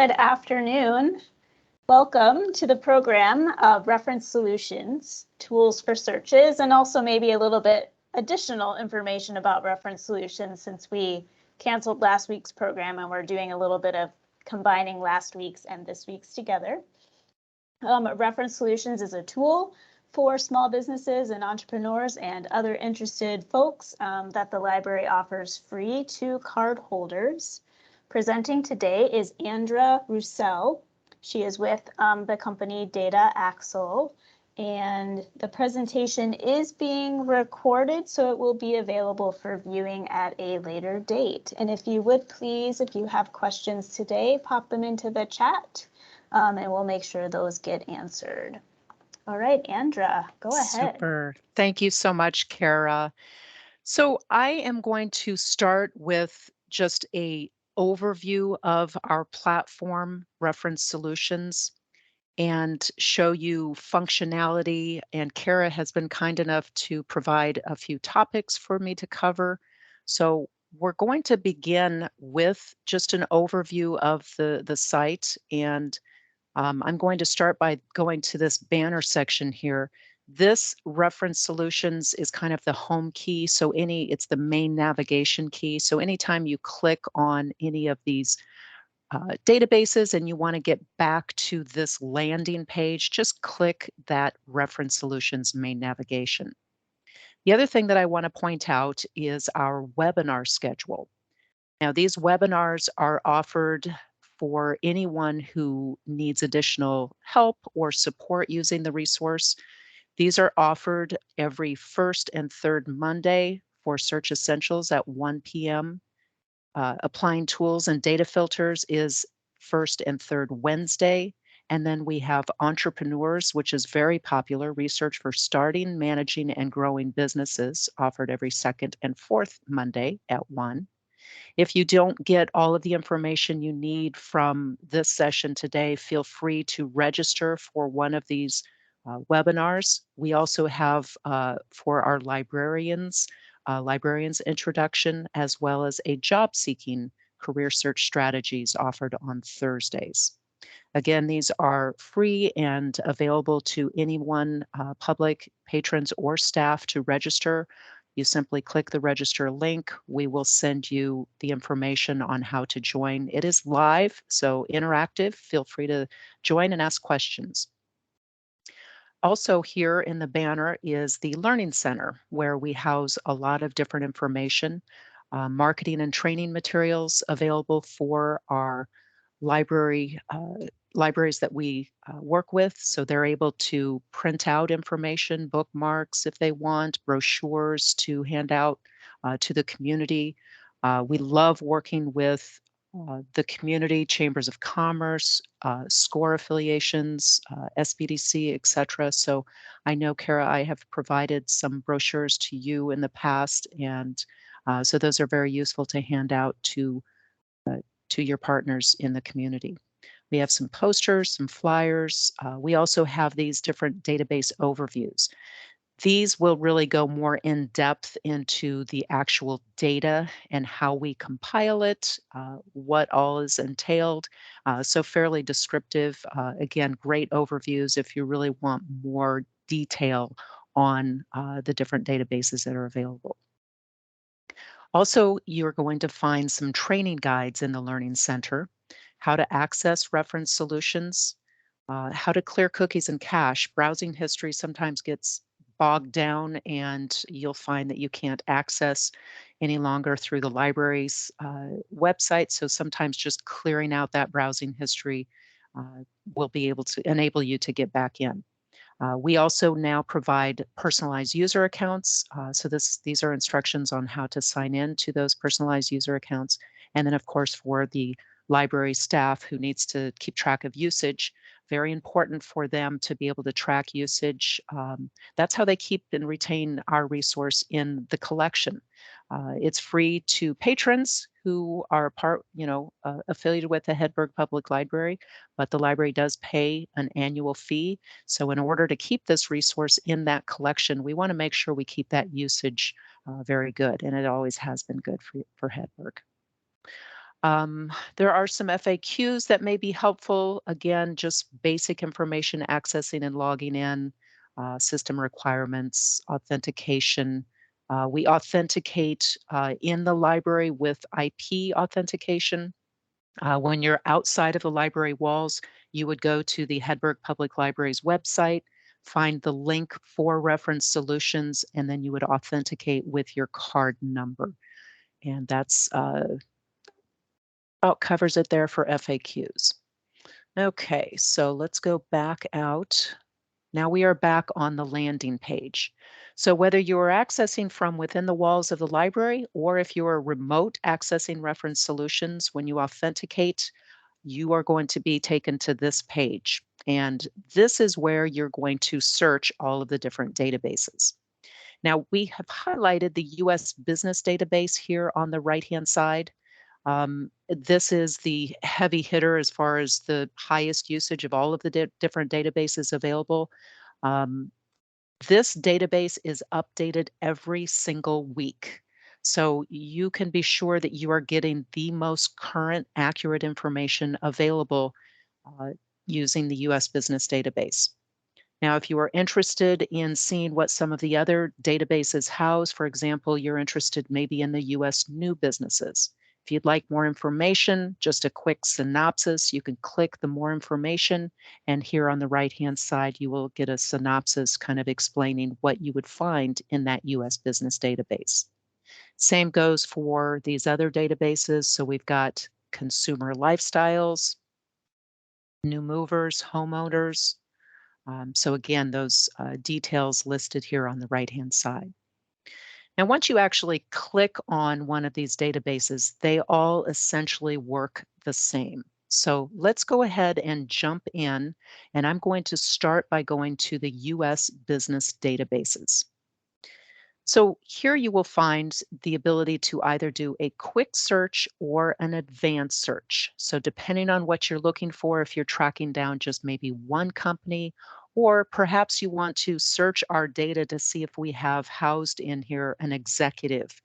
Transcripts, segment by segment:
Good afternoon. Welcome to the program of Reference Solutions, Tools for Searches, and also maybe a little bit additional information about Reference Solutions since we canceled last week's program and we're doing a little bit of combining last week's and this week's together. Reference Solutions is a tool for small businesses and entrepreneurs and other interested folks that the library offers free to card holders. Presenting today is Andra Roussel. She is with the company Data Axle, and the presentation is being recorded, so it will be available for viewing at a later date. And if you would please, if you have questions today, pop them into the chat, and we'll make sure those get answered. All right, Andra, go ahead. Super. Thank you so much, Kara. So I am going to start with just a overview of our platform, Reference Solutions, and show you functionality. And Kara has been kind enough to provide a few topics for me to cover. So we're going to begin with just an overview of the site. And I'm going to start by going to this banner section here. This Reference Solutions is kind of the home key. So it's the main navigation key. So anytime you click on any of these databases and you want to get back to this landing page, just click that Reference Solutions main navigation. The other thing that I want to point out is our webinar schedule. Now, these webinars are offered for anyone who needs additional help or support using the resource. These are offered every first and third Monday for Search Essentials at 1 p.m. Applying tools and data filters is first and third Wednesday. And then we have Entrepreneurs, which is very popular, research for starting, managing, and growing businesses, offered every second and fourth Monday at 1. If you don't get all of the information you need from this session today, feel free to register for one of these webinars. We also have for our librarians introduction, as well as a job seeking career search strategies offered on Thursdays. Again, these are free and available to anyone, public, patrons, or staff to register. You simply click the register link. We will send you the information on how to join. It is live, so interactive. Feel free to join and ask questions. Also here in the banner is the Learning Center, where we house a lot of different information, marketing and training materials available for our libraries that we work with. So they're able to print out information, bookmarks if they want, brochures to hand out to the community. We love working with the community, chambers of commerce, SCORE affiliations, SBDC, et cetera. So I know, Kara, I have provided some brochures to you in the past, and so those are very useful to hand out to your partners in the community. We have some posters, some flyers. We also have these different database overviews. These will really go more in depth into the actual data and how we compile it, what all is entailed. So fairly descriptive. Again, great overviews if you really want more detail on the different databases that are available. Also, you're going to find some training guides in the Learning Center, how to access Reference Solutions, how to clear cookies and cache. Browsing history sometimes gets bogged down and you'll find that you can't access any longer through the library's website. So sometimes just clearing out that browsing history will be able to enable you to get back in. We also now provide personalized user accounts. So these are instructions on how to sign in to those personalized user accounts. And then, of course, for the library staff who needs to keep track of usage, very important for them to be able to track usage. That's how they keep and retain our resource in the collection. It's free to patrons who are affiliated with the Hedberg Public Library, but the library does pay an annual fee. So in order to keep this resource in that collection, we want to make sure we keep that usage very good, and it always has been good for Hedberg. There are some FAQs that may be helpful. Again, just basic information accessing and logging in, system requirements, authentication. We authenticate in the library with IP authentication. When you're outside of the library walls, you would go to the Hedberg Public Library's website, find the link for reference solutions, and then you would authenticate with your card number. And that's about covers it there for FAQs. Okay, so let's go back out. Now we are back on the landing page. So whether you are accessing from within the walls of the library or if you are remote accessing reference solutions, when you authenticate, you are going to be taken to this page. And this is where you're going to search all of the different databases. Now, we have highlighted the US Business Database here on the right-hand side. This is the heavy hitter as far as the highest usage of all of the different databases available. Um, this database is updated every single week. So you can be sure that you are getting the most current, accurate information available uh, using the US Business Database. Now, if you are interested in seeing what some of the other databases house, for example, you're interested maybe in the US new businesses. If you'd like more information, just a quick synopsis, you can click the more information, and here on the right-hand side, you will get a synopsis kind of explaining what you would find in that US business database. Same goes for these other databases. So we've got consumer lifestyles, new movers, homeowners, so again, those details listed here on the right-hand side. Now, once you actually click on one of these databases, they all essentially work the same. So let's go ahead and jump in, and I'm going to start by going to the US business databases. So here you will find the ability to either do a quick search or an advanced search. So depending on what you're looking for, if you're tracking down just maybe one company, or perhaps you want to search our data to see if we have housed in here an executive.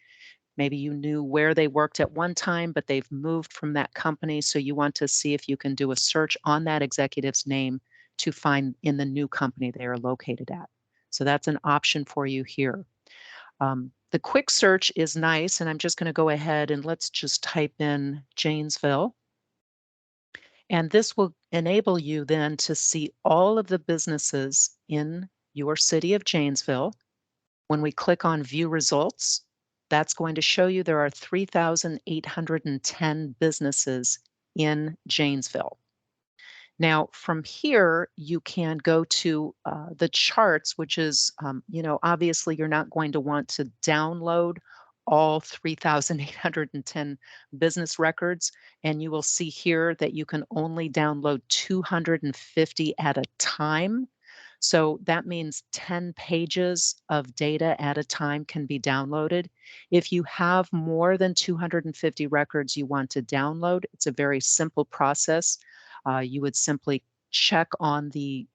Maybe you knew where they worked at one time, but they've moved from that company. So you want to see if you can do a search on that executive's name to find in the new company they are located at. So that's an option for you here. The quick search is nice, and I'm just going to go ahead and let's just type in Janesville. And this will enable you then to see all of the businesses in your city of Janesville. When we click on View Results, that's going to show you there are 3,810 businesses in Janesville. Now, from here, you can go to the charts, which is, obviously you're not going to want to download all 3,810 business records. And you will see here that you can only download 250 at a time. So that means 10 pages of data at a time can be downloaded. If you have more than 250 records you want to download, it's a very simple process. You would simply check on the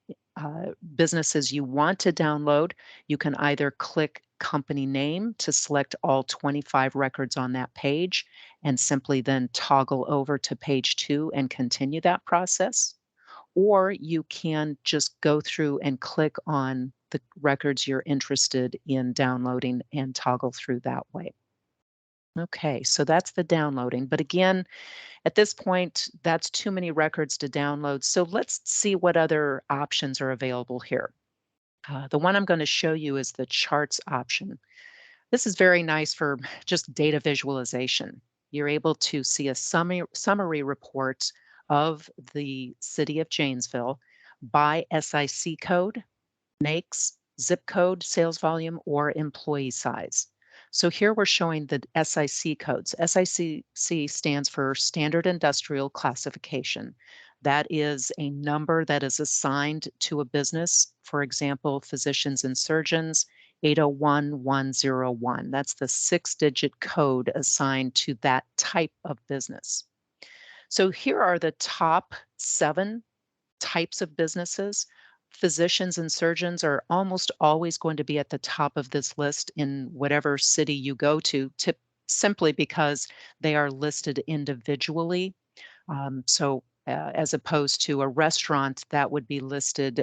businesses you want to download. You can either click company name to select all 25 records on that page and simply then toggle over to page 2 and continue that process. Or you can just go through and click on the records you're interested in downloading and toggle through that way. Okay, so that's the downloading. But again, at this point, that's too many records to download. So let's see what other options are available here. The one I'm going to show you is the charts option. This is very nice for just data visualization. You're able to see a summary report of the city of Janesville by SIC code, NAICS, zip code, sales volume, or employee size. So here we're showing the SIC codes. SIC stands for Standard Industrial Classification. That is a number that is assigned to a business. For example, physicians and surgeons, 801101. That's the 6-digit code assigned to that type of business. So here are the top 7 types of businesses. Physicians and surgeons are almost always going to be at the top of this list in whatever city you go to. simply because they are listed individually. As opposed to a restaurant that would be listed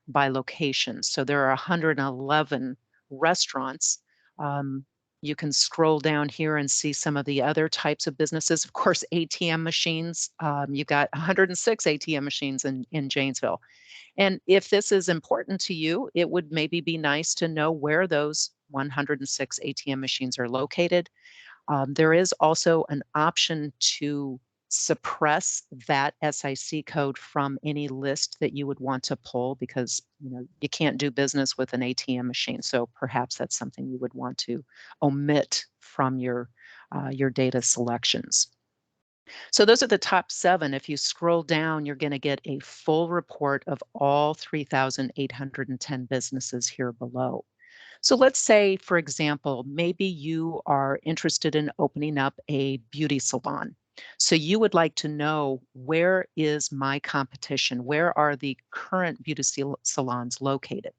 by location. So there are 111 restaurants. Um, you can scroll down here and see some of the other types of businesses. Of course, ATM machines. You've got 106 ATM machines in Janesville. And if this is important to you, it would maybe be nice to know where those 106 ATM machines are located. There is also an option to suppress that SIC code from any list that you would want to pull because you can't do business with an ATM machine. So perhaps that's something you would want to omit from your data selections. So those are the top 7. If you scroll down, you're going to get a full report of all 3,810 businesses here below. So let's say, for example, maybe you are interested in opening up a beauty salon. So you would like to know, where is my competition? Where are the current beauty salons located?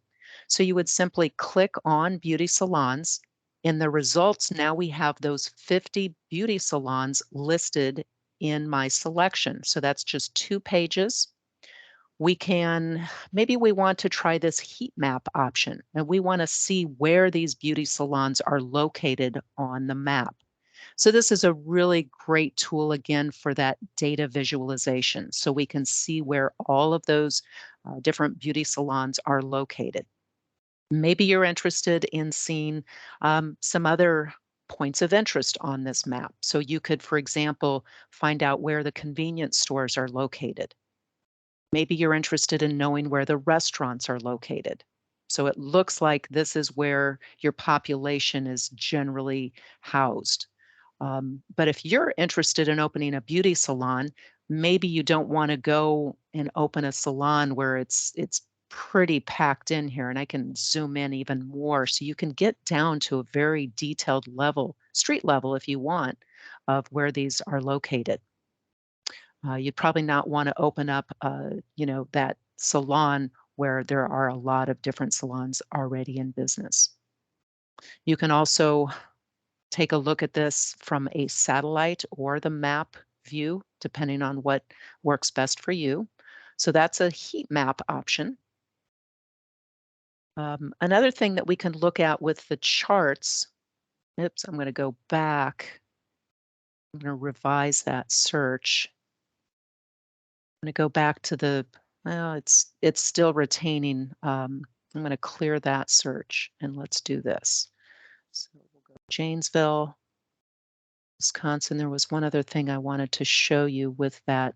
So you would simply click on beauty salons. In the results, now we have those 50 beauty salons listed in my selection. So that's just 2 pages. Maybe we want to try this heat map option, and we want to see where these beauty salons are located on the map. So this is a really great tool, again, for that data visualization. So we can see where all of those different beauty salons are located. Maybe you're interested in seeing some other points of interest on this map. So you could, for example, find out where the convenience stores are located. Maybe you're interested in knowing where the restaurants are located. So it looks like this is where your population is generally housed. But if you're interested in opening a beauty salon, maybe you don't want to go and open a salon where it's pretty packed in here. And I can zoom in even more so you can get down to a very detailed level, street level if you want, of where these are located. You'd probably not want to open up, that salon where there are a lot of different salons already in business. You can also take a look at this from a satellite or the map view, depending on what works best for you. So that's a heat map option. Another thing that we can look at with the charts, oops, I'm going to go back. I'm going to revise that search. I'm going to go back to well, it's still retaining. I'm going to clear that search and let's do this. So we'll go Janesville, Wisconsin. There was one other thing I wanted to show you with that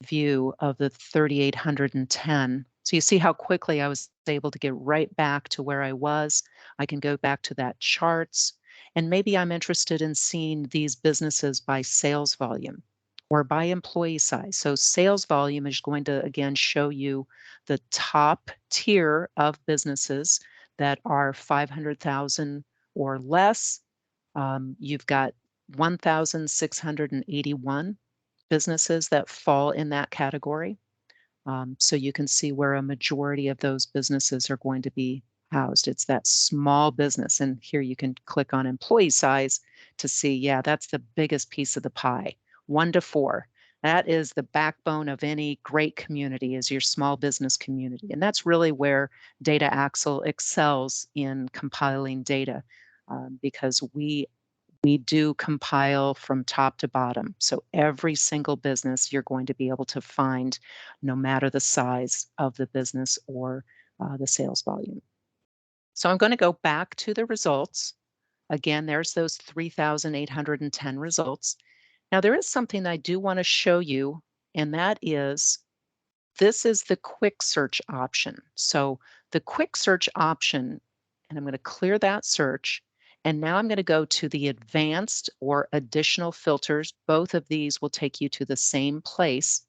view of the 3,810. So you see how quickly I was able to get right back to where I was. I can go back to that charts, and maybe I'm interested in seeing these businesses by sales volume or by employee size. So sales volume is going to, again, show you the top tier of businesses that are 500,000 or less. You've got 1,681 businesses that fall in that category. So you can see where a majority of those businesses are going to be housed. It's that small business. And here you can click on employee size to see, yeah, that's the biggest piece of the pie, 1 to 4. That is the backbone of any great community, is your small business community. And that's really where Data Axle excels in compiling data, because we do compile from top to bottom. So every single business you're going to be able to find, no matter the size of the business or the sales volume. So I'm going to go back to the results. Again, there's those 3,810 results. Now there is something I do want to show you, and that is, this is the quick search option. So the quick search option, and I'm going to clear that search. And now I'm going to go to the advanced or additional filters. Both of these will take you to the same place.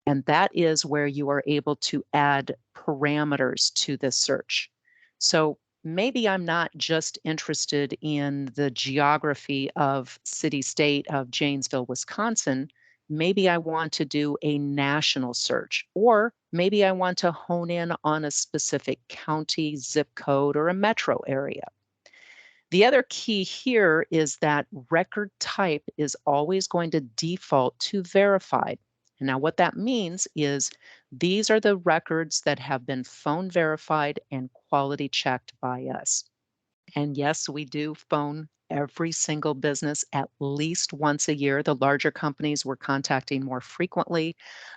And that is where you are able to add parameters to this search. So maybe I'm not just interested in the geography of city-state of Janesville, Wisconsin. Maybe I want to do a national search, or maybe I want to hone in on a specific county, zip code, or a metro area. The other key here is that record type is always going to default to verified. And now, what that means is these are the records that have been phone verified and quality checked by us. And yes, we do phone every single business at least once a year. The larger companies we're contacting more frequently,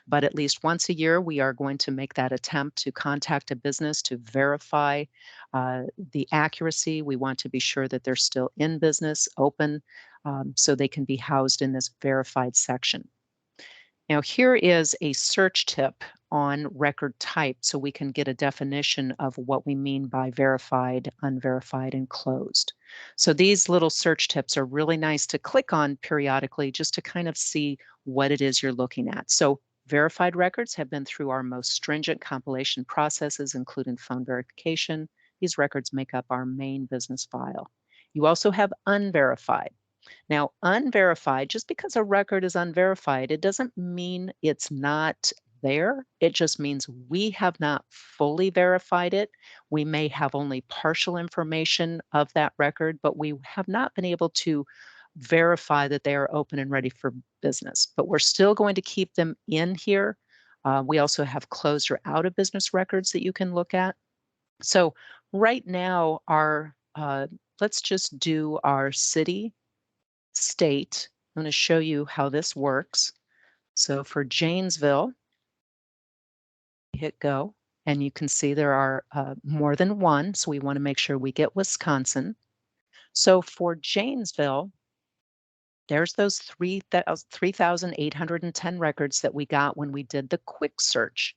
but at least once a year, we are going to make that attempt to contact a business to verify the accuracy. We want to be sure that they're still in business, open, so they can be housed in this verified section. Now, here is a search tip on record type so we can get a definition of what we mean by verified, unverified, and closed. So these little search tips are really nice to click on periodically just to kind of see what it is you're looking at. So verified records have been through our most stringent compilation processes, including phone verification. These records make up our main business file. You also have unverified. Now, unverified, just because a record is unverified, it doesn't mean it's not there. It just means we have not fully verified it. We may have only partial information of that record, but we have not been able to verify that they are open and ready for business. But we're still going to keep them in here. We also have closed or out of business records that you can look at. So right now, let's just do our city state. I'm going to show you how this works. So for Janesville, hit go, and you can see there are more than one. So we want to make sure we get Wisconsin. So for Janesville, there's those 3,810 records that we got when we did the quick search.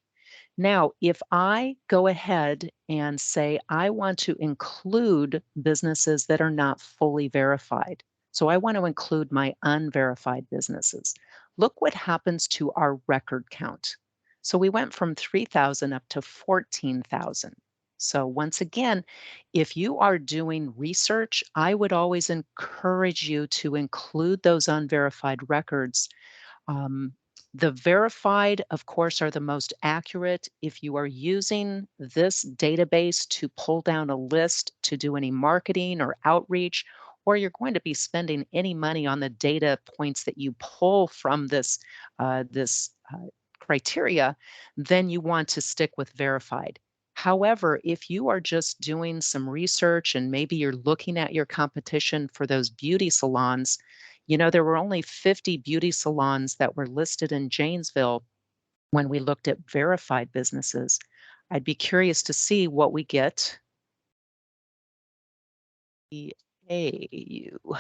Now, if I go ahead and say I want to include businesses that are not fully verified, so I want to include my unverified businesses, look what happens to our record count. So we went from 3,000 up to 14,000. So once again, if you are doing research, I would always encourage you to include those unverified records. um, the verified, of course, are the most accurate. If you are using this database to pull down a list to do any marketing or outreach, or you're going to be spending any money on the data points that you pull from this criteria, then you want to stick with verified. However, if you are just doing some research and maybe you're looking at your competition for those beauty salons, there were only 50 beauty salons that were listed in Janesville when we looked at verified businesses. I'd be curious to see what we get. AU.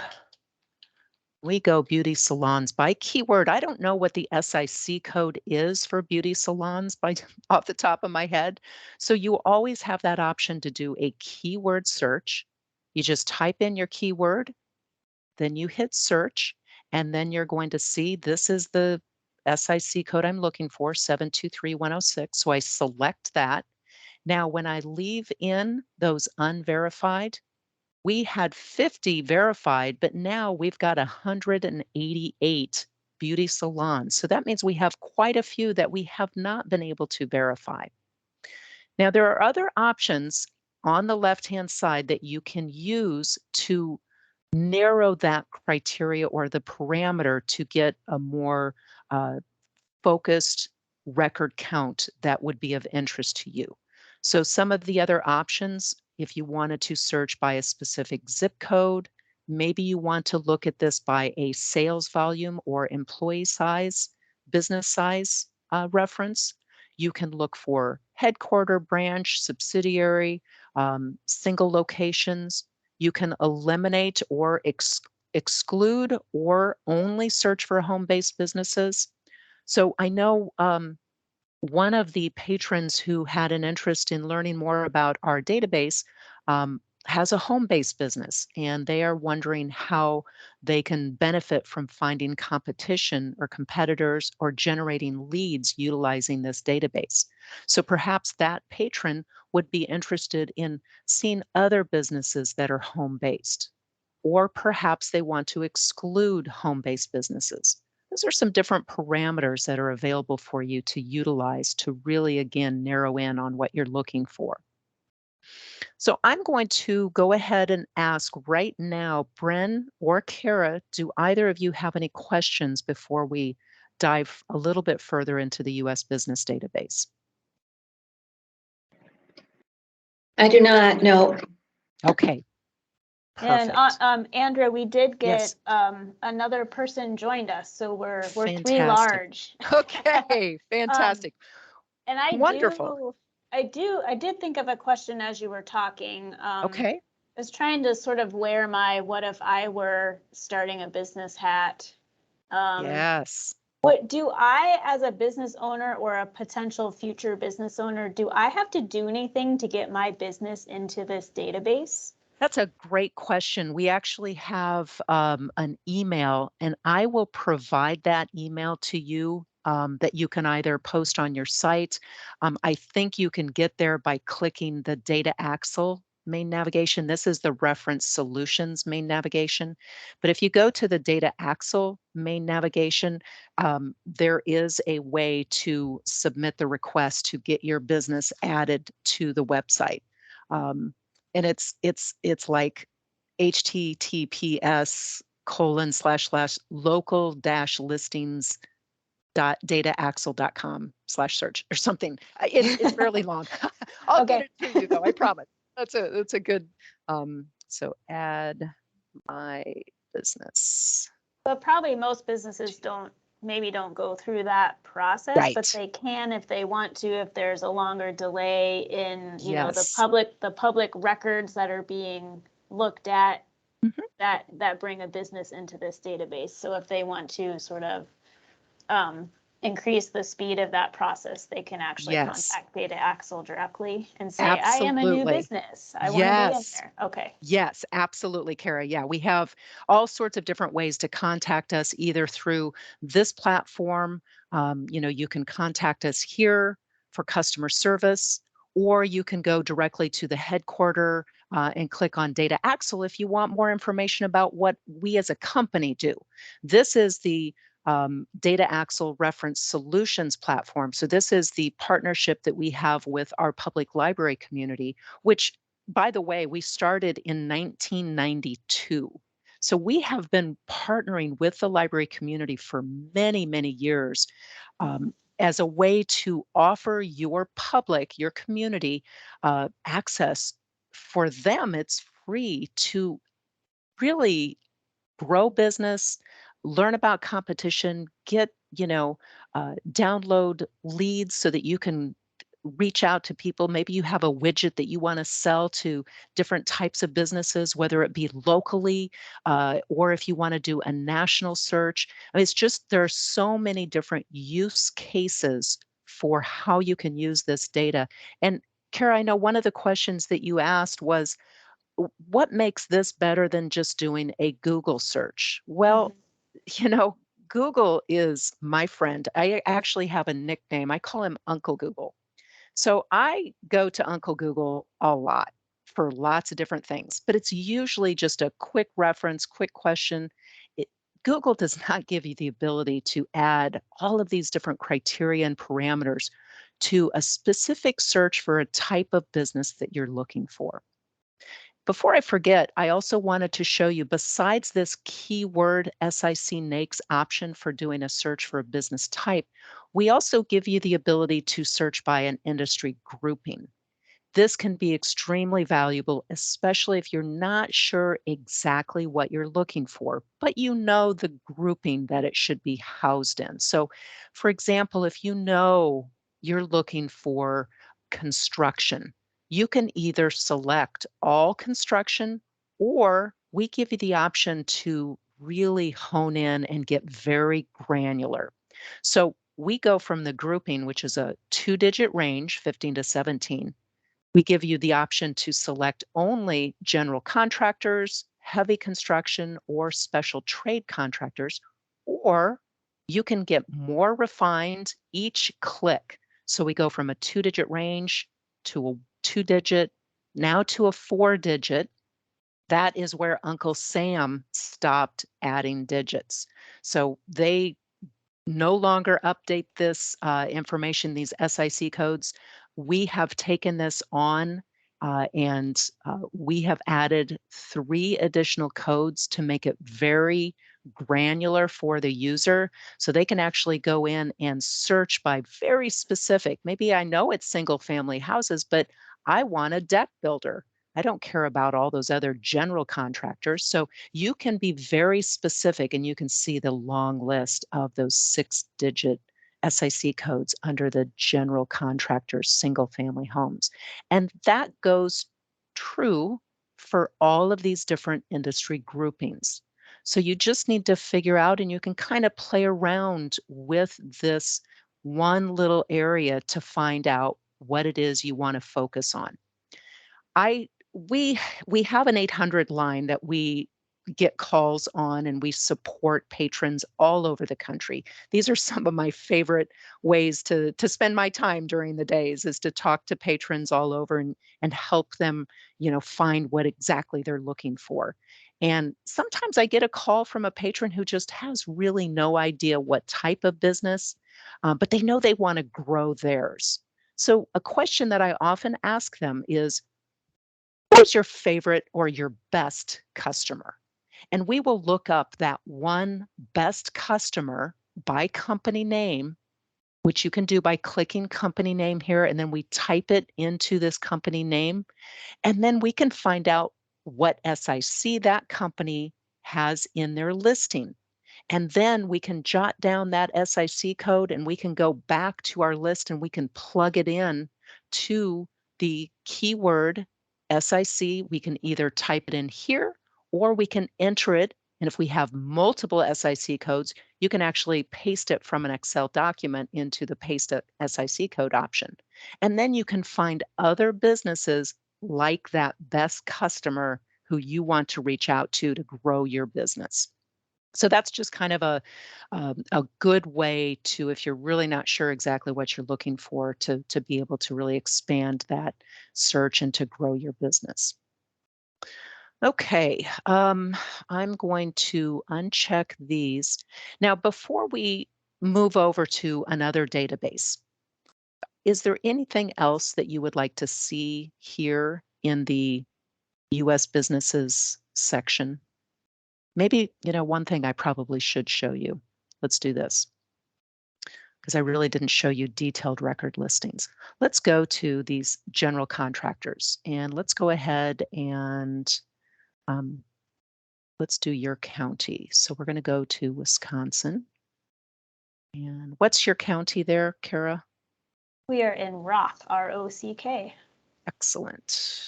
We go beauty salons by keyword. I don't know what the SIC code is for beauty salons by off the top of my head. So you always have that option to do a keyword search. You just type in your keyword, then you hit search, and then you're going to see this is the SIC code I'm looking for, 723106. So I select that. Now, when I leave in those unverified, we had 50 verified, but now we've got 188 beauty salons. So that means we have quite a few that we have not been able to verify. Now, there are other options on the left-hand side that you can use to narrow that criteria or the parameter to get a more focused record count that would be of interest to you. So some of the other options, if you wanted to search by a specific zip code, maybe you want to look at this by a sales volume or employee size, business size reference. You can look for headquarter, branch, subsidiary, single locations. You can eliminate or exclude or only search for home-based businesses. So I know one of the patrons who had an interest in learning more about our database has a home-based business, and they are wondering how they can benefit from finding competition or competitors or generating leads utilizing this database. So perhaps that patron would be interested in seeing other businesses that are home-based, or perhaps they want to exclude home-based businesses. Those are some different parameters that are available for you to utilize to really, again, narrow in on what you're looking for. So I'm going to go ahead and ask right now, Bren or Kara, do either of you have any questions before we dive a little bit further into the US Business Database? I do not know. Okay. And Perfect. Andrea, we did get Yes. another person joined us, so we're three Fantastic. large. Okay, fantastic. And I Wonderful. did think of a question as you were talking. Okay. I was trying to sort of wear my what if I were starting a business hat. Yes. What do I, as a business owner or a potential future business owner, do I have to do anything to get my business into this database? That's a great question. We actually have an email, and I will provide that email to you that you can either post on your site. I think you can get there by clicking the Data Axle main navigation. This is the Reference Solutions main navigation. But if you go to the Data Axle main navigation, there is a way to submit the request to get your business added to the website. Um, and it's like https colon slash slash local dash listings dot dataaxle.com slash search or something. It's fairly long. I'll get Okay. it to you though, I promise. That's a good so add my business. But probably most businesses maybe don't go through that process, but Right. they can if they want to, if there's a longer delay in, the Yes. public records that are being looked at Mhm. that bring a business into this database. So if they want to sort of increase the speed of that process, they can actually Yes. contact Data Axle directly and say, I am a new Absolutely. business. I want to be in Yes. there. Okay. Yes, absolutely, Kara. Yeah, we have all sorts of different ways to contact us, either through this platform. You can contact us here for customer service, or you can go directly to the headquarter and click on Data Axle if you want more information about what we as a company do. This is the Data Axle Reference Solutions platform. So, this is the partnership that we have with our public library community, which by the way, we started in 1992. So we have been partnering with the library community for many, many years as a way to offer your public, your community, access. For them, it's free to really grow business, learn about competition, get, download leads so that you can reach out to people. Maybe you have a widget that you want to sell to different types of businesses, whether it be locally or if you want to do a national search. I mean, it's just there are so many different use cases for how you can use this data. And Kara, I know one of the questions that you asked was, what makes this better than just doing a Google search? Well, Mhm. you know, Google is my friend. I actually have a nickname. I call him Uncle Google. So I go to Uncle Google a lot for lots of different things, but it's usually just a quick reference, quick question. It, Google does not give you the ability to add all of these different criteria and parameters to a specific search for a type of business that you're looking for. Before I forget, I also wanted to show you, besides this keyword SIC NAICS option for doing a search for a business type, we also give you the ability to search by an industry grouping. This can be extremely valuable, especially if you're not sure exactly what you're looking for, but you know the grouping that it should be housed in. So, for example, if you know you're looking for construction, you can either select all construction, or we give you the option to really hone in and get very granular. So, we go from the grouping, which is a 2-digit range, 15 to 17. We give you the option to select only general contractors, heavy construction, or special trade contractors, or you can get more refined each click. So we go from a 2-digit range to a 2-digit, now to a 4-digit. That is where Uncle Sam stopped adding digits. So they no longer update this information, these SIC codes. We have taken this on We have added 3 additional codes to make it very granular for the user, so they can actually go in and search by very specific. Maybe I know it's single family houses, but I want a deck builder. I don't care about all those other general contractors. So you can be very specific and you can see the long list of those 6-digit SIC codes under the general contractors single family homes. And that goes true for all of these different industry groupings. So you just need to figure out, and you can kind of play around with this one little area to find out what it is you want to focus on. I we have an 800 line that we get calls on, and we support patrons all over the country. These are some of my favorite ways to spend my time during the days, is to talk to patrons all over and help them, find what exactly they're looking for. And sometimes I get a call from a patron who just has really no idea what type of business, but they know they want to grow theirs. So a question that I often ask them is, who's your favorite or your best customer? And we will look up that one best customer by company name, which you can do by clicking company name here, and then we type it into this company name. And then we can find out what SIC that company has in their listing. And then we can jot down that SIC code, and we can go back to our list and we can plug it in to the keyword SIC. We can either type it in here or we can enter it. And if we have multiple SIC codes, you can actually paste it from an Excel document into the paste a SIC code option. And then you can find other businesses like that best customer who you want to reach out to grow your business. So that's just kind of a good way to, if you're really not sure exactly what you're looking for, to be able to really expand that search and to grow your business. Okay, I'm going to uncheck these. Now, before we move over to another database, is there anything else that you would like to see here in the US businesses section? Maybe, one thing I probably should show you. Let's do this, because I really didn't show you detailed record listings. Let's go to these general contractors, and let's go ahead and um, let's do your county. So we're going to go to Wisconsin. And what's your county there, Kara? We are in Rock, R-O-C-K. Excellent.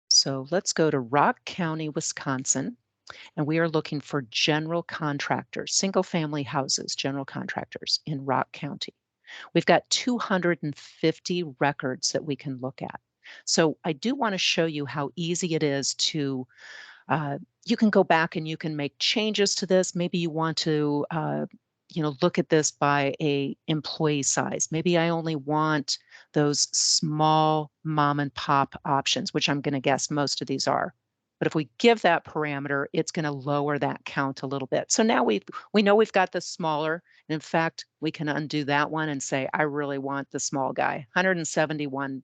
So let's go to Rock County, Wisconsin. And we are looking for general contractors, single family houses, general contractors in Rock County. We've got 250 records that we can look at. So I do want to show you how easy it is to, you can go back and you can make changes to this. Maybe you want to, look at this by a employee size. Maybe I only want those small mom and pop options, which I'm going to guess most of these are. But if we give that parameter, it's going to lower that count a little bit. So now we know we've got the smaller. And in fact, we can undo that one and say, I really want the small guy, 171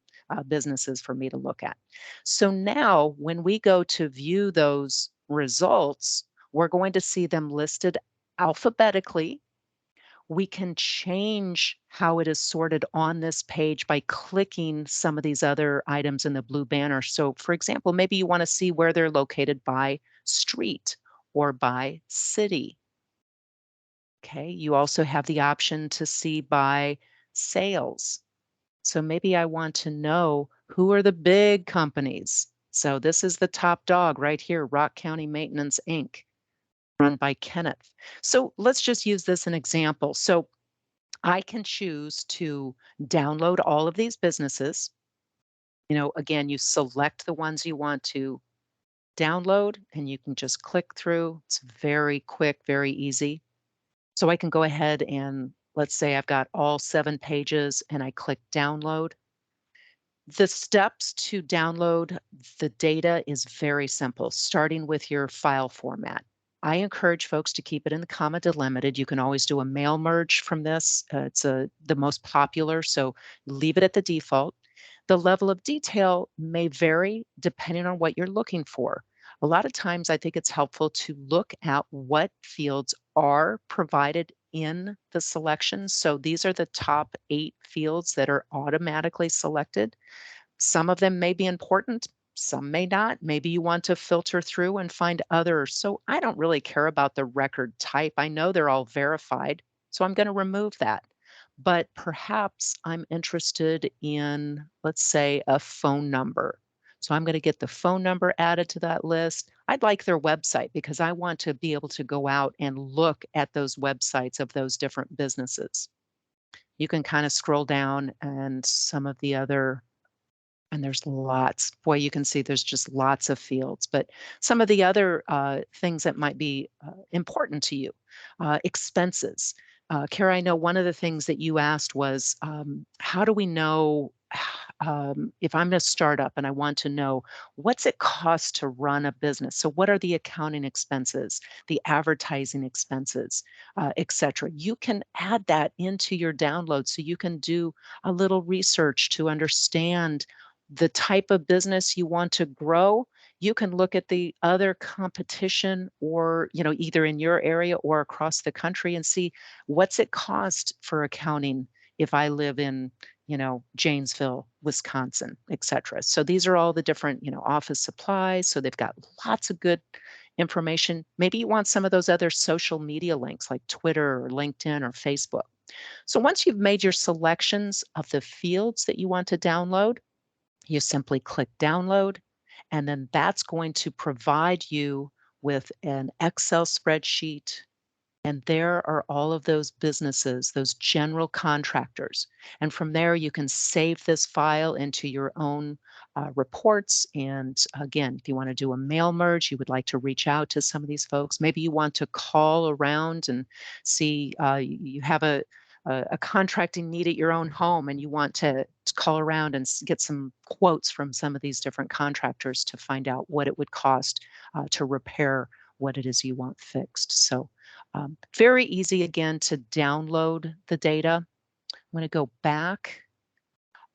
businesses for me to look at. So now when we go to view those results, we're going to see them listed alphabetically. We can change how it is sorted on this page by clicking some of these other items in the blue banner. So for example, maybe you want to see where they're located by street or by city. Okay, you also have the option to see by sales. So maybe I want to know who are the big companies. So this is the top dog right here, Rock County Maintenance, Inc., run by Kenneth. So let's just use this an example. So I can choose to download all of these businesses. Again, you select the ones you want to download and you can just click through. It's very quick, very easy. So I can go ahead and let's say I've got all 7 pages and I click download. The steps to download the data is very simple, starting with your file format. I encourage folks to keep it in the comma delimited. You can always do a mail merge from this. It's the most popular, so leave it at the default. The level of detail may vary depending on what you're looking for. A lot of times, I think it's helpful to look at what fields are provided in the selection. So these are the top 8 fields that are automatically selected. Some of them may be important, some may not. Maybe you want to filter through and find others. So I don't really care about the record type. I know they're all verified, so I'm going to remove that. But perhaps I'm interested in, let's say, a phone number. So I'm going to get the phone number added to that list. I'd like their website because I want to be able to go out and look at those websites of those different businesses. You can kind of scroll down and some of the other, and there's lots. Boy, you can see there's just lots of fields. But some of the other things that might be important to you, expenses. Kara, I know one of the things that you asked was, how do we know if I'm a startup and I want to know what's it cost to run a business? So what are the accounting expenses, the advertising expenses, et cetera? You can add that into your download so you can do a little research to understand the type of business you want to grow. You can look at the other competition or, either in your area or across the country and see what's it cost for accounting if I live in, Janesville, Wisconsin, et cetera. So these are all the different, office supplies. So they've got lots of good information. Maybe you want some of those other social media links like Twitter or LinkedIn or Facebook. So once you've made your selections of the fields that you want to download, you simply click download, and then that's going to provide you with an Excel spreadsheet. And there are all of those businesses, those general contractors. And from there, you can save this file into your own reports. And again, if you want to do a mail merge, you would like to reach out to some of these folks. Maybe you want to call around and see, you have a contracting need at your own home and you want to call around and get some quotes from some of these different contractors to find out what it would cost to repair what it is you want fixed. So very easy again to download the data. I'm going to go back.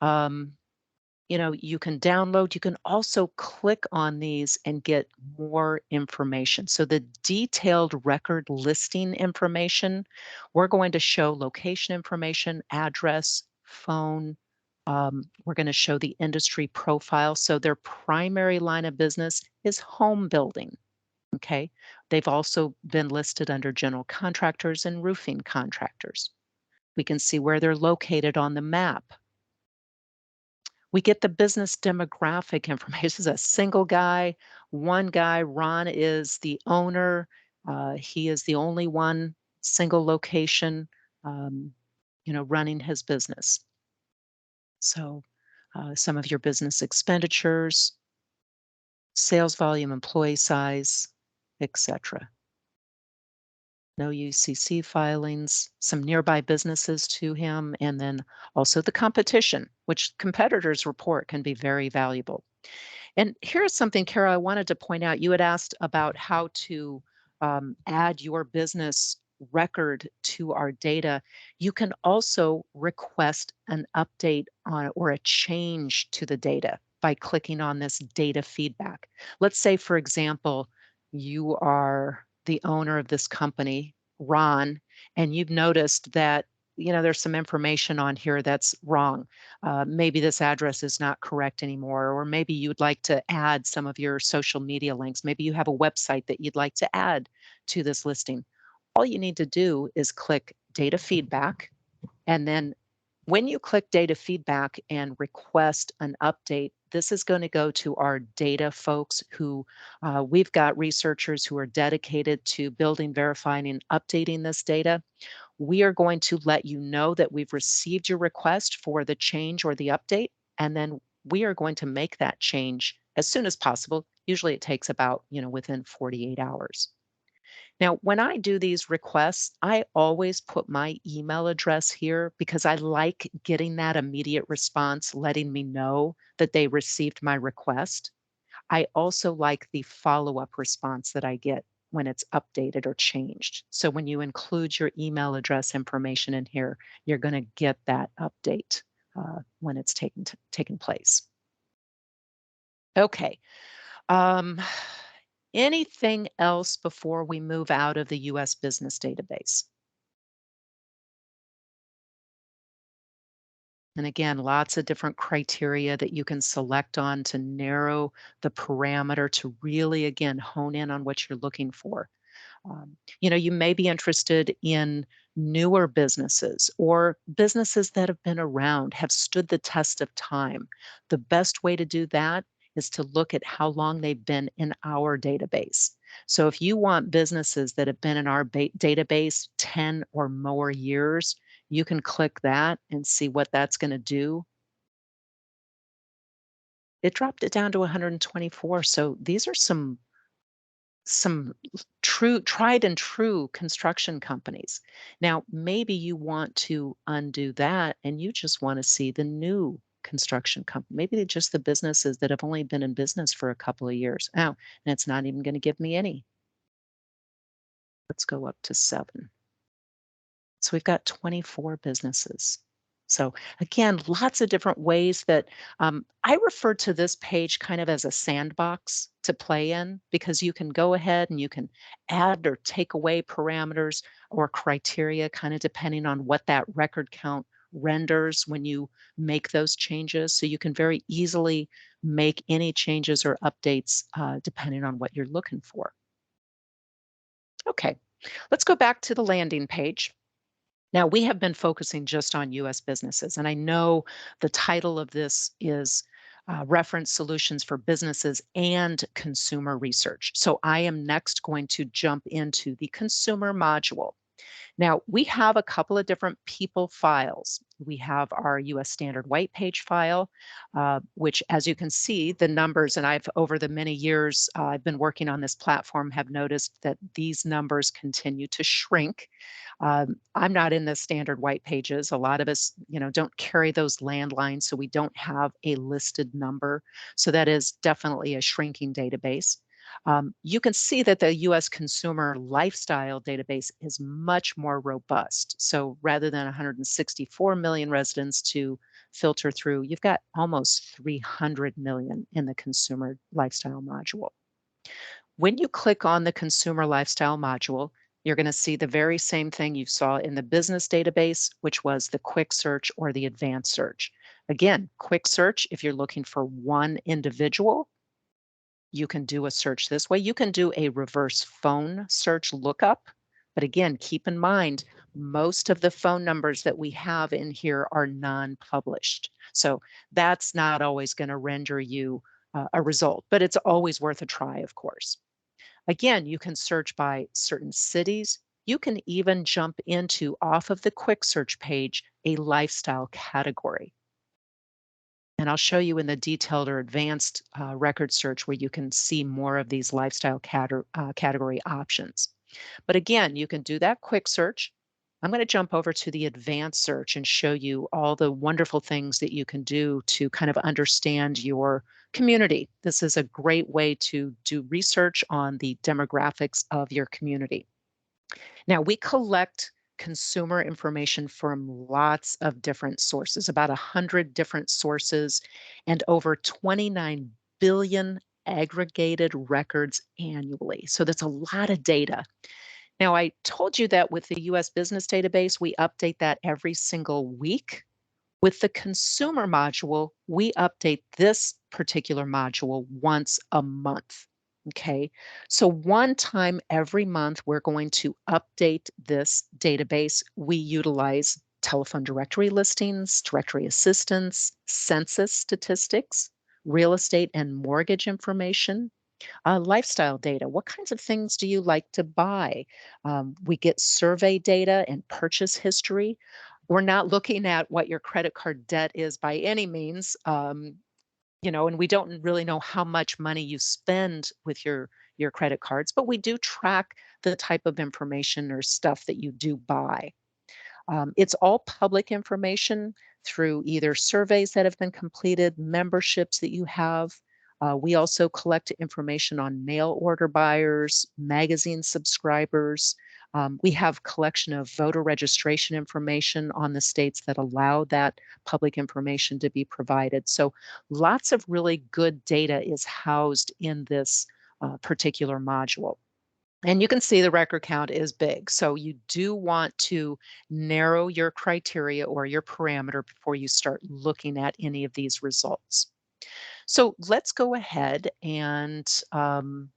You can download, you can also click on these and get more information. So the detailed record listing information, we're going to show location information, address, phone. We're going to show the industry profile. So their primary line of business is home building. Okay. They've also been listed under general contractors and roofing contractors. We can see where they're located on the map. We get the business demographic information. This is a single guy, one guy. Ron is the owner. He is the only one, single location, running his business. So some of your business expenditures, sales volume, employee size, etc. No UCC filings, some nearby businesses to him, and then also the competition, which competitors report can be very valuable. And here's something, Kara, I wanted to point out. You had asked about how to add your business record to our data. You can also request an update on or a change to the data by clicking on this data feedback. Let's say, for example, you are the owner of this company, Ron, and you've noticed that there's some information on here that's wrong. Maybe this address is not correct anymore, or maybe you'd like to add some of your social media links. Maybe you have a website that you'd like to add to this listing. All you need to do is click data feedback. And then when you click data feedback and request an update, this is going to go to our data folks who we've got researchers who are dedicated to building, verifying, and updating this data. We are going to let you know that we've received your request for the change or the update, and then we are going to make that change as soon as possible. Usually it takes about, within 48 hours. Now, when I do these requests, I always put my email address here because I like getting that immediate response, letting me know that they received my request. I also like the follow-up response that I get when it's updated or changed. So when you include your email address information in here, you're going to get that update when it's taken place. Okay. Anything else before we move out of the U.S. business database? And again, lots of different criteria that you can select on to narrow the parameter to really, again, hone in on what you're looking for. You may be interested in newer businesses or businesses that have been around, have stood the test of time. The best way to do that is to look at how long they've been in our database. So if you want businesses that have been in our database 10 or more years, you can click that and see what that's going to do. It dropped it down to 124. So these are some true tried and true construction companies. Now, maybe you want to undo that and you just want to see the new construction company. Maybe they're just the businesses that have only been in business for a couple of years. Oh, and it's not even going to give me any. Let's go up to 7. So we've got 24 businesses. So again, lots of different ways that I refer to this page kind of as a sandbox to play in, because you can go ahead and you can add or take away parameters or criteria, kind of depending on what that record count renders when you make those changes. So you can very easily make any changes or updates depending on what you're looking for. Okay, let's go back to the landing page. Now, we have been focusing just on US businesses, and I know the title of this is Reference Solutions for Businesses and Consumer Research. So I am next going to jump into the consumer module. Now, we have a couple of different people files. We have our US Standard White Page file, which, as you can see, the numbers, and I've, over the many years I've been working on this platform, have noticed that these numbers continue to shrink. I'm not in the Standard White Pages. A lot of us, don't carry those landlines, so we don't have a listed number. So that is definitely a shrinking database. You can see that the US consumer lifestyle database is much more robust. So rather than 164 million residents to filter through, you've got almost 300 million in the consumer lifestyle module. When you click on the consumer lifestyle module, you're going to see the very same thing you saw in the business database, which was the quick search or the advanced search. Again, quick search, if you're looking for one individual, you can do a search this way. You can do a reverse phone search lookup. But again, keep in mind, most of the phone numbers that we have in here are non-published. So that's not always going to render you a result, but it's always worth a try, of course. Again, you can search by certain cities. You can even jump into, off of the quick search page, a lifestyle category. And I'll show you in the detailed or advanced record search where you can see more of these lifestyle category options. But again, you can do that quick search. I'm going to jump over to the advanced search and show you all the wonderful things that you can do to kind of understand your community. This is a great way to do research on the demographics of your community. Now, we collect consumer information from lots of different sources, about 100 different sources, and over 29 billion aggregated records annually. So that's a lot of data. Now, I told you that with the US Business Database, we update that every single week. With the consumer module, we update this particular module once a month. Okay, so one time every month, we're going to update this database. We utilize telephone directory listings, directory assistance, census statistics, real estate and mortgage information, lifestyle data. What kinds of things do you like to buy? We get survey data and purchase history. We're not looking at what your credit card debt is by any means. And we don't really know how much money you spend with your credit cards, but we do track the type of information or stuff that you do buy. It's all public information through either surveys that have been completed, memberships that you have. We also collect information on mail order buyers, magazine subscribers, We have collection of voter registration information on the states that allow that public information to be provided. So lots of really good data is housed in this particular module. And you can see the record count is big. So you do want to narrow your criteria or your parameter before you start looking at any of these results. So let's go ahead and I'm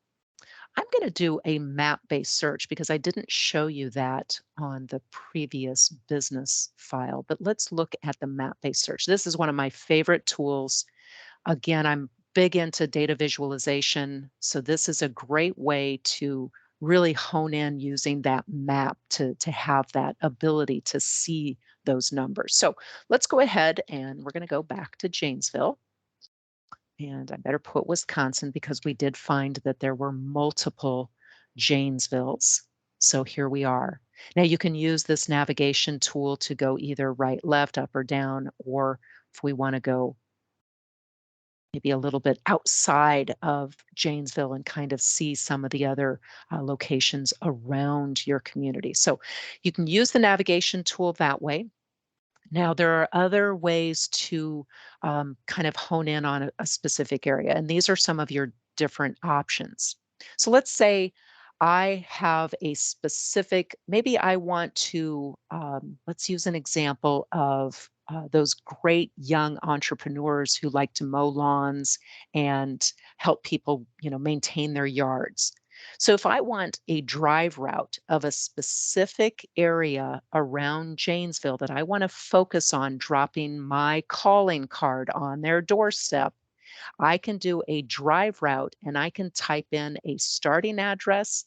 going to do a map-based search because I didn't show you that on the previous business file, but let's look at the map-based search. This is one of my favorite tools. Again, I'm big into data visualization, so this is a great way to really hone in using that map to have that ability to see those numbers. So let's go ahead and we're going to go back to Janesville. And I better put Wisconsin because we did find that there were multiple Janesvilles. So here we are. Now you can use this navigation tool to go either right, left, up, or down, or if we want to go maybe a little bit outside of Janesville and kind of see some of the other locations around your community. So you can use the navigation tool that way. Now, there are other ways to kind of hone in on a specific area, and these are some of your different options. So let's say I have a specific, maybe I want to, let's use an example of those great young entrepreneurs who like to mow lawns and help people, maintain their yards. So if I want a drive route of a specific area around Janesville that I want to focus on dropping my calling card on their doorstep, I can do a drive route and I can type in a starting address,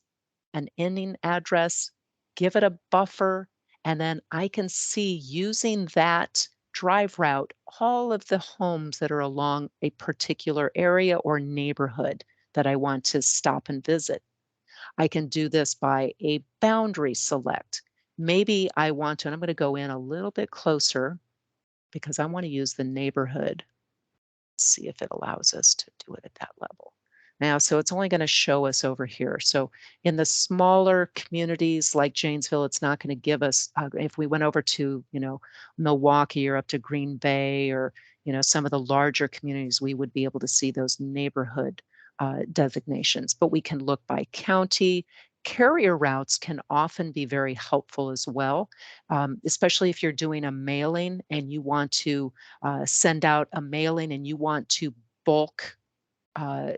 an ending address, give it a buffer, and then I can see using that drive route all of the homes that are along a particular area or neighborhood that I want to stop and visit. I can do this by a boundary select. Maybe I want to, and I'm going to go in a little bit closer because I want to use the neighborhood. Let's see if it allows us to do it at that level. Now, so it's only going to show us over here. So in the smaller communities like Janesville, it's not going to give us, if we went over to, Milwaukee or up to Green Bay or, some of the larger communities, we would be able to see those neighborhood designations, but we can look by county. Carrier routes can often be very helpful as well, especially if you're doing a mailing and you want to send out a mailing and you want to bulk uh,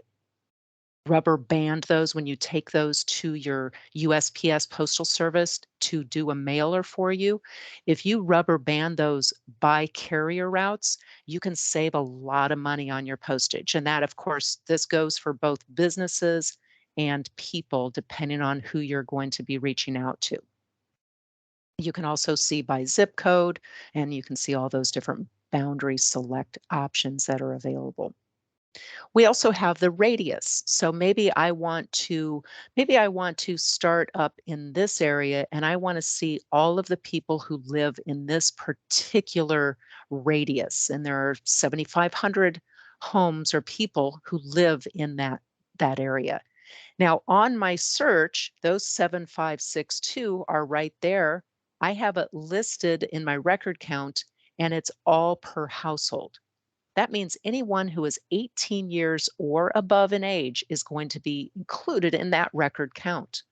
rubber band those when you take those to your USPS postal service to do a mailer for you. If you rubber band those by carrier routes, you can save a lot of money on your postage. And that, of course, this goes for both businesses and people, depending on who you're going to be reaching out to. You can also see by zip code, and you can see all those different boundary select options that are available. We also have the radius. So maybe I want to start up in this area and I want to see all of the people who live in this particular radius. And there are 7,500 homes or people who live in that area. Now on my search, those 7,562 are right there. I have it listed in my record count and it's all per household. That means anyone who is 18 years or above in age is going to be included in that record count.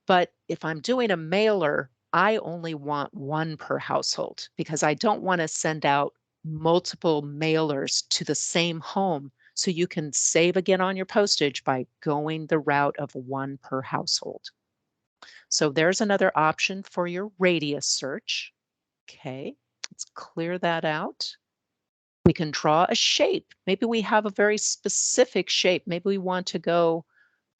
But if I'm doing a mailer, I only want one per household because I don't want to send out multiple mailers to the same home. So you can save again on your postage by going the route of one per household. So there's another option for your radius search. Okay, let's clear that out. We can draw a shape. Maybe we have a very specific shape. Maybe we want to go,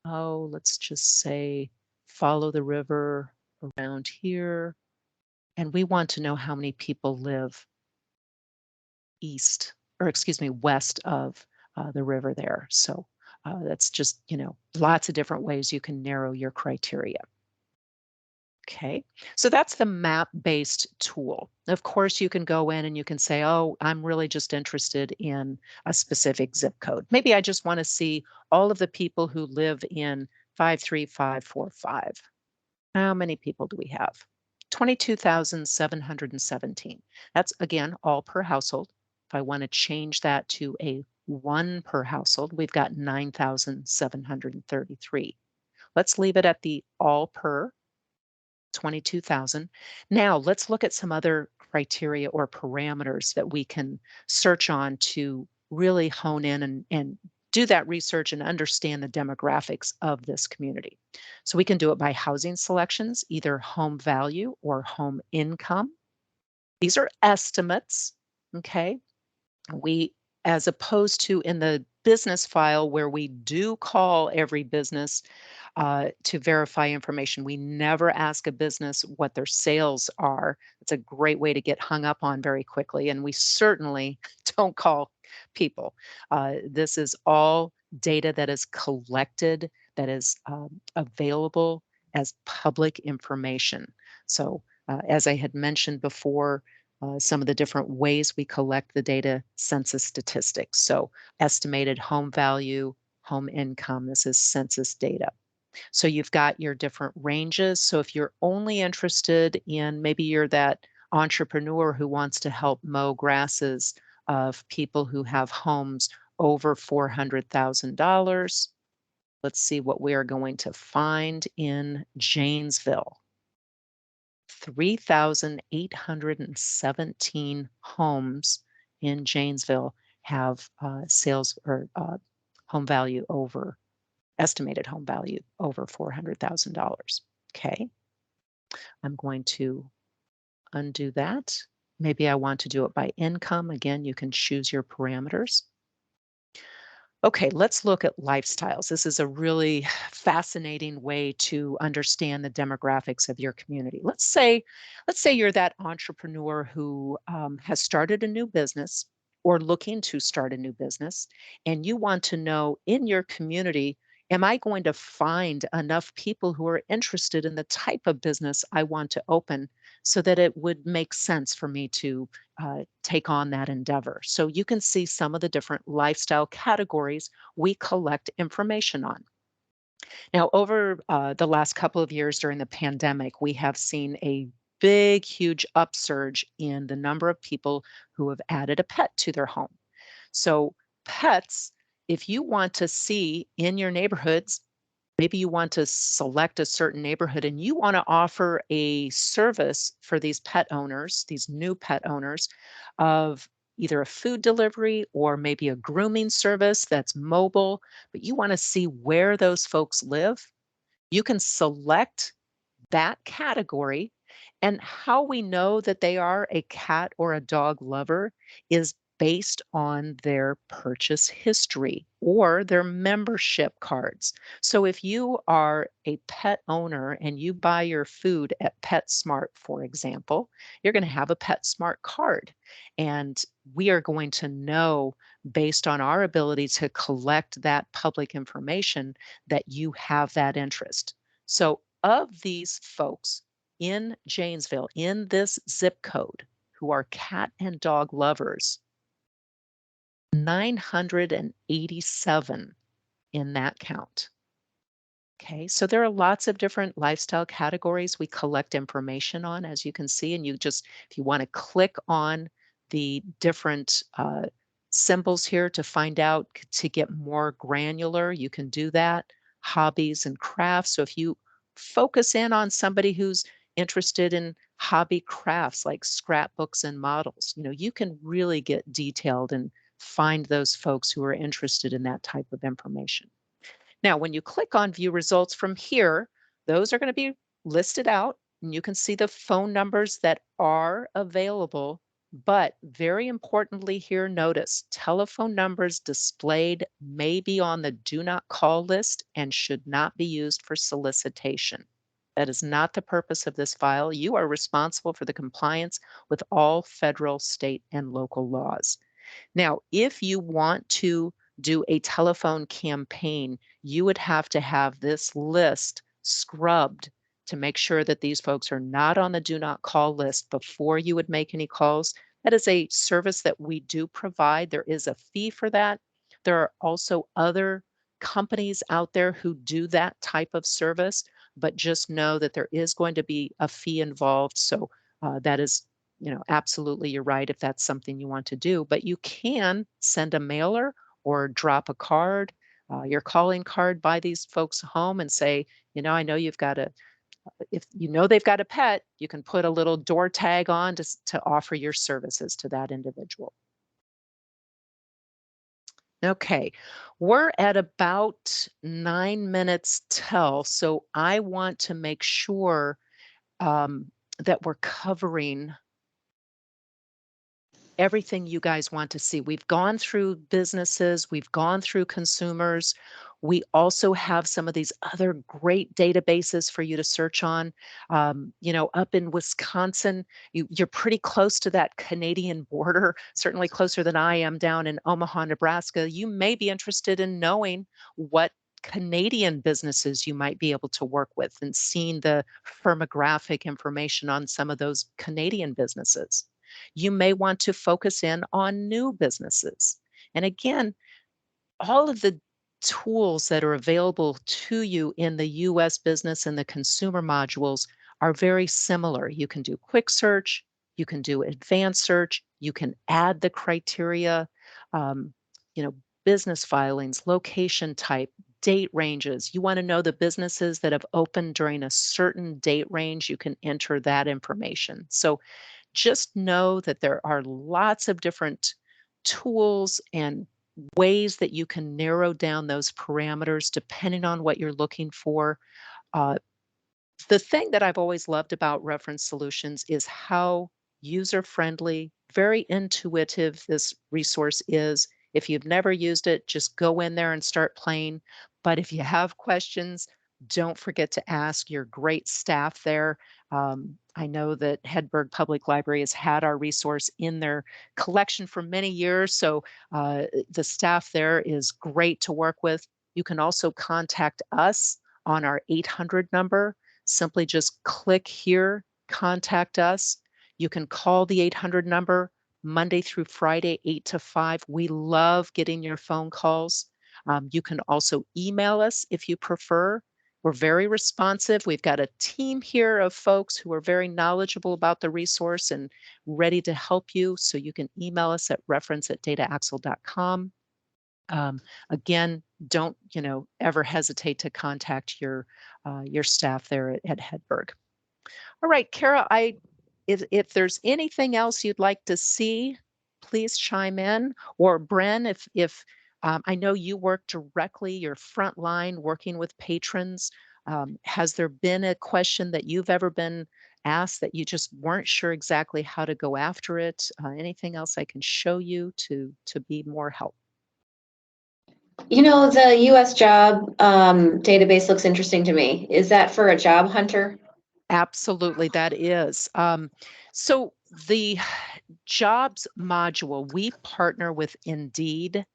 let's just say, follow the river around here. And we want to know how many people live west of the river there. So that's just, lots of different ways you can narrow your criteria. Okay, so that's the map-based tool. Of course, you can go in and you can say, oh, I'm really just interested in a specific zip code. Maybe I just want to see all of the people who live in 53545. How many people do we have? 22,717. That's again all per household. If I want to change that to a one per household, we've got 9,733. Let's leave it at the all per 22,000. Now, let's look at some other criteria or parameters that we can search on to really hone in and do that research and understand the demographics of this community. So we can do it by housing selections, either home value or home income. These are estimates, okay? We, as opposed to in the business file where we do call every business to verify information. We never ask a business what their sales are. It's a great way to get hung up on very quickly. And we certainly don't call people. This is all data that is collected, that is available as public information. So, as I had mentioned before, some of the different ways we collect the data, census statistics. So, estimated home value, home income, this is census data. So you've got your different ranges. So if you're only interested in, maybe you're that entrepreneur who wants to help mow grasses of people who have homes over $400,000. Let's see what we are going to find in Janesville. 3,817 homes in Janesville have sales or home value over estimated home value over $400,000. Okay, I'm going to undo that. Maybe I want to do it by income. Again, you can choose your parameters. Okay, let's look at lifestyles. This is a really fascinating way to understand the demographics of your community. Let's say you're that entrepreneur who has started a new business or looking to start a new business, and you want to know in your community, am I going to find enough people who are interested in the type of business I want to open so that it would make sense for me to take on that endeavor. So you can see some of the different lifestyle categories we collect information on. Now, over the last couple of years during the pandemic, we have seen a big, huge upsurge in the number of people who have added a pet to their home. So, pets, if you want to see in your neighborhoods, maybe you want to select a certain neighborhood and you want to offer a service for these pet owners, these new pet owners, of either a food delivery or maybe a grooming service that's mobile, but you want to see where those folks live, you can select that category. And how we know that they are a cat or a dog lover is based on their purchase history or their membership cards. So if you are a pet owner and you buy your food at PetSmart, for example, you're going to have a PetSmart card. And we are going to know based on our ability to collect that public information that you have that interest. So, of these folks in Janesville, in this zip code, who are cat and dog lovers, 987 in that count. Okay, so there are lots of different lifestyle categories we collect information on, as you can see, and if you want to click on the different symbols here to find out, to get more granular, you can do that. Hobbies and crafts. So if you focus in on somebody who's interested in hobby crafts like scrapbooks and models, you can really get detailed and find those folks who are interested in that type of information. Now, when you click on view results from here, those are going to be listed out and you can see the phone numbers that are available. But very importantly here, notice telephone numbers displayed may be on the do not call list and should not be used for solicitation. That is not the purpose of this file. You are responsible for the compliance with all federal, state, and local laws. Now, if you want to do a telephone campaign, you would have to have this list scrubbed to make sure that these folks are not on the do not call list before you would make any calls. That is a service that we do provide. There is a fee for that. There are also other companies out there who do that type of service, but just know that there is going to be a fee involved. So that is, absolutely, you're right if that's something you want to do. But you can send a mailer or drop a card, your calling card by these folks home and say, I know you've got a, if you know they've got a pet, you can put a little door tag on to offer your services to that individual. Okay, we're at about 9 minutes till, so I want to make sure that we're covering everything you guys want to see. We've gone through businesses, we've gone through consumers. We also have some of these other great databases for you to search on. Up in Wisconsin, you're pretty close to that Canadian border, certainly closer than I am down in Omaha, Nebraska. You may be interested in knowing what Canadian businesses you might be able to work with and seeing the firmographic information on some of those Canadian businesses. You may want to focus in on new businesses. And again, all of the tools that are available to you in the US business and the consumer modules are very similar. You can do quick search, you can do advanced search, you can add the criteria, um, you know, business filings, location type, date ranges. You want to know the businesses that have opened during a certain date range, you can enter that information. So just know that there are lots of different tools and ways that you can narrow down those parameters depending on what you're looking for. Uh, the thing that I've always loved about reference solutions is how user friendly, very intuitive this resource is. If you've never used it, just go in there and start playing. But if you have questions, don't forget to ask your great staff there. I know that Hedberg Public Library has had our resource in their collection for many years, so the staff there is great to work with. You can also contact us on our 800 number. Simply just click here, contact us. You can call the 800 number Monday through Friday, 8 to 5. We love getting your phone calls. You can also email us if you prefer. We're very responsive. We've got a team here of folks who are very knowledgeable about the resource and ready to help you. So you can email us at reference@dataaxle.com. Again, don't ever hesitate to contact your staff there at Hedberg. All right, Kara, if there's anything else you'd like to see, please chime in. Or Bren, if I know you work directly, you're frontline working with patrons. Has there been a question that you've ever been asked that you just weren't sure exactly how to go after it? Anything else I can show you to be more help? The US job database looks interesting to me. Is that for a job hunter? Absolutely, that is. So the jobs module, we partner with Indeed.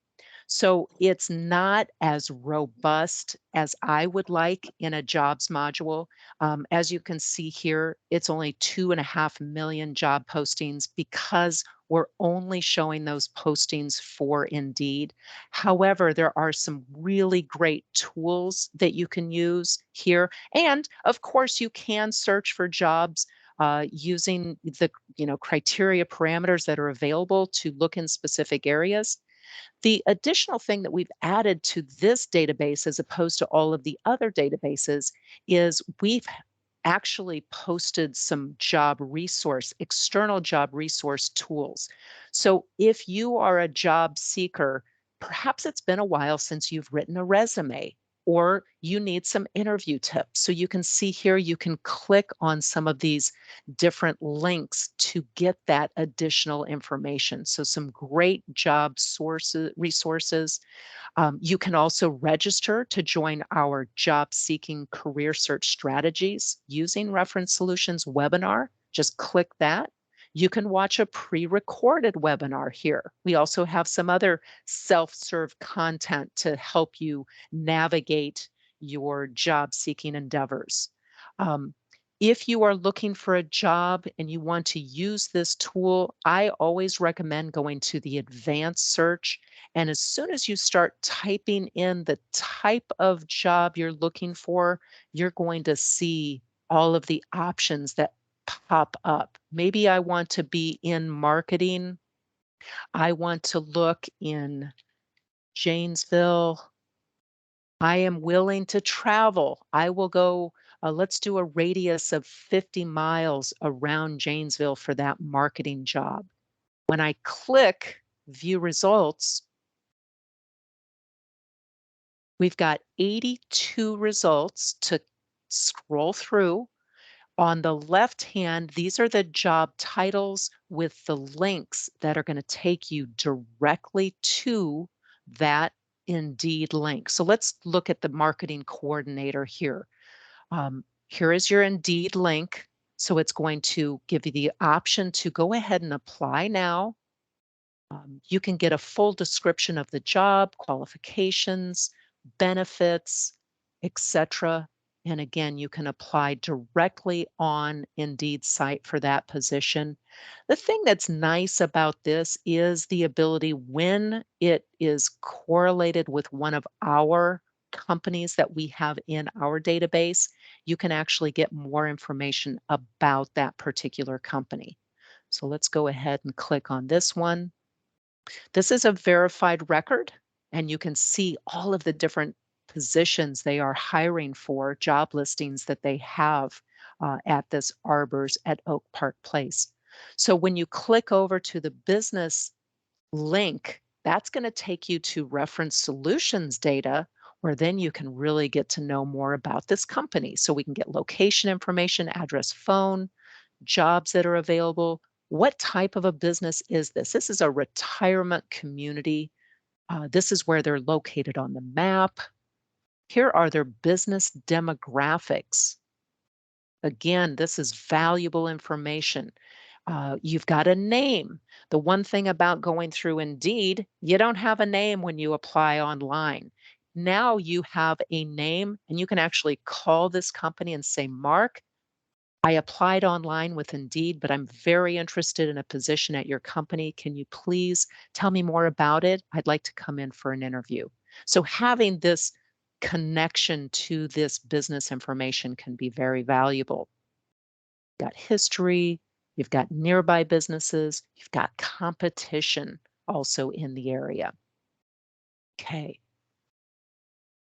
So it's not as robust as I would like in a jobs module. As you can see here, it's only 2.5 million job postings because we're only showing those postings for Indeed. However, there are some really great tools that you can use here. And of course, you can search for jobs using the criteria parameters that are available to look in specific areas. The additional thing that we've added to this database, as opposed to all of the other databases, is we've actually posted some external job resource tools. So if you are a job seeker, perhaps it's been a while since you've written a resume, or you need some interview tips. So you can see here, you can click on some of these different links to get that additional information. So some great job resources. You can also register to join our job seeking career search strategies using Reference Solutions webinar. Just click that. You can watch a pre-recorded webinar here. We also have some other self-serve content to help you navigate your job seeking endeavors. Um, If you are looking for a job and you want to use this tool, I always recommend going to the advanced search. And as soon as you start typing in the type of job you're looking for, you're going to see all of the options that pop up. Maybe I want to be in marketing. I want to look in Janesville. I am willing to travel. I will go, let's do a radius of 50 miles around Janesville for that marketing job. When I click view results, we've got 82 results to scroll through. On the left hand, these are the job titles with the links that are going to take you directly to that Indeed link. So let's look at the marketing coordinator here. Here is your Indeed link. So it's going to give you the option to go ahead and apply now. You can get a full description of the job, qualifications, benefits, etc. And again, you can apply directly on Indeed's site for that position. The thing that's nice about this is the ability, when it is correlated with one of our companies that we have in our database, you can actually get more information about that particular company. So let's go ahead and click on this one. This is a verified record, and you can see all of the different positions they are hiring for, job listings that they have at this Arbors at Oak Park Place. So when you click over to the business link, that's going to take you to reference solutions data, where then you can really get to know more about this company. So we can get location information, address, phone, jobs that are available. What type of a business is this? This is a retirement community. This is where they're located on the map. Here are their business demographics. Again, this is valuable information. You've got a name. The one thing about going through Indeed, you don't have a name when you apply online. Now you have a name, and you can actually call this company and say, Mark, I applied online with Indeed, but I'm very interested in a position at your company. Can you please tell me more about it? I'd like to come in for an interview. So having this connection to this business information can be very valuable. You've got history, you've got nearby businesses, you've got competition also in the area. Okay.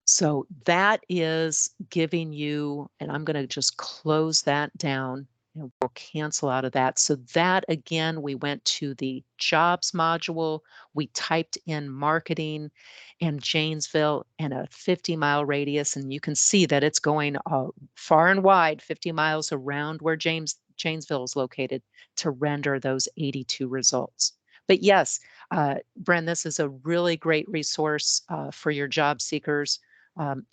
So that is giving you, and I'm going to just close that down and we'll cancel out of that. So that again, we went to the jobs module, we typed in marketing and Janesville and a 50-mile radius, and you can see that it's going far and wide, 50 miles around where Janesville is located to render those 82 results. But yes, Bren, this is a really great resource for your job seekers.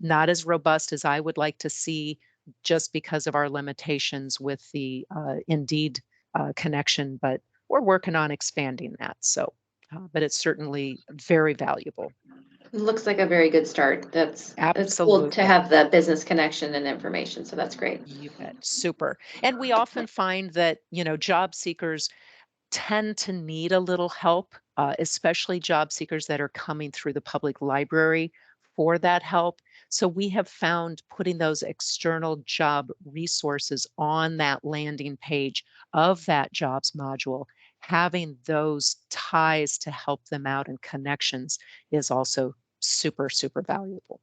Not as robust as I would like to see, just because of our limitations with the Indeed connection, but we're working on expanding that. So, but it's certainly very valuable. Looks like a very good start. It's cool to Absolutely. have the business connection and information. So that's great. You bet. Super. And we often find that, job seekers tend to need a little help, especially job seekers that are coming through the public library for that help. So we have found putting those external job resources on that landing page of that jobs module, having those ties to help them out and connections is also super, super valuable.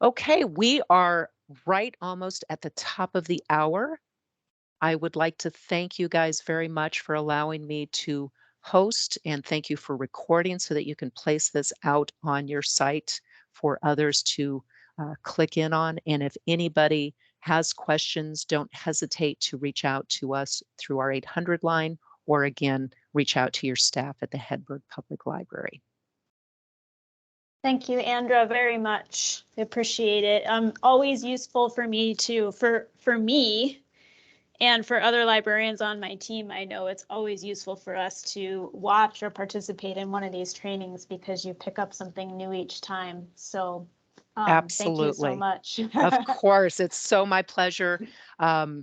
Okay, we are right almost at the top of the hour. I would like to thank you guys very much for allowing me to host, and thank you for recording so that you can place this out on your site for others to click in on. And if anybody has questions, don't hesitate to reach out to us through our 800 line, or again, reach out to your staff at the Hedberg Public Library. Thank you, Andra, very much. I appreciate it. Always useful for me to, for me, and for other librarians on my team. I know it's always useful for us to watch or participate in one of these trainings because you pick up something new each time. So Thank you so Absolutely. much. Of course, it's so my pleasure.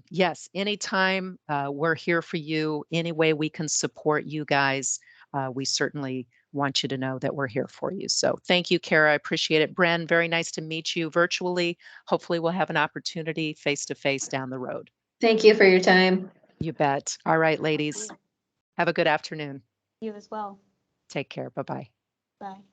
Yes, anytime we're here for you, any way we can support you guys, we certainly want you to know that we're here for you. So thank you, Kara. I appreciate it. Bren, very nice to meet you virtually. Hopefully, we'll have an opportunity face to face down the road. Thank you for your time. You bet. All right, ladies, you. have a good afternoon. You as well. Take care. Bye bye. Bye.